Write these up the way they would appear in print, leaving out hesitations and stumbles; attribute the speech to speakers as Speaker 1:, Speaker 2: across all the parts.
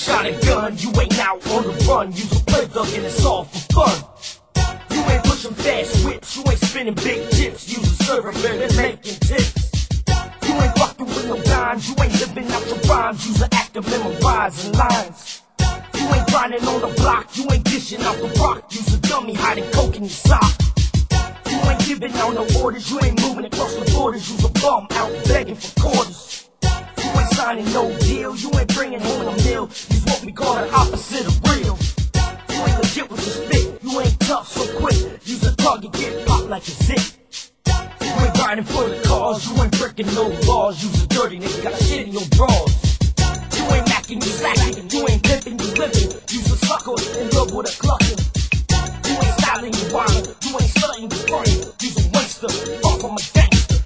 Speaker 1: shot a gun, you ain't out on the run. Use a play duck and it's all for fun. You ain't pushing fast whips, you ain't spinning big chips. Use a server and making tips. You ain't fucking with no dimes, you ain't living out your rhymes. Use an active memorizing lines. You ain't grinding on the block, you ain't dishing out the rock. Use a dummy hiding coke in your sock. You ain't giving out no orders, you ain't moving across the borders. Use a bum out begging for quarters. You ain't signing no deal, you ain't bringing home a meal. Use what we call the opposite of real. You ain't legit with your spit, you ain't tough so quick. Use a target, get popped like a zip. You ain't riding for the cause, you ain't breaking no laws. Use a dirty nigga, got shit in your drawers. You ain't macking, you slacking, you ain't pimping, you living. Use a sucker in love with a clucking. You ain't styling, you whining, you ain't studying, you fronting. Use a waster, far from a gangster.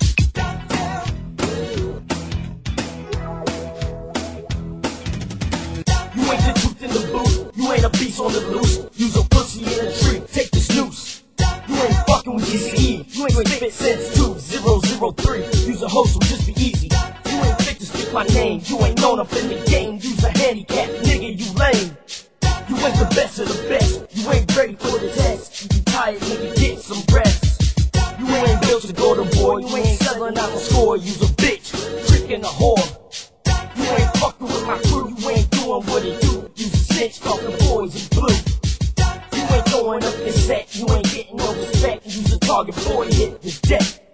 Speaker 1: You ain't the truth in the booth, you ain't a beast on the loose. Use a pussy in a tree, take the snooze. You ain't fucking with GCE, you ain't spit since 2003. Use a host, so just be easy. You ain't fit to speak my name, you ain't known up in the game. Use a handicap, nigga, you lame. You ain't the best of the best, you ain't ready for the test. You tired, nigga, get some rest. You ain't built to go to war, you ain't selling out the score. Use a bitch, tricking a whore. You ain't fucking with my crew, you ain't doing what it do. Use a snitch, talking boys in blue. You ain't going up the set, you ain't getting no respect. Use a target boy, hit the deck.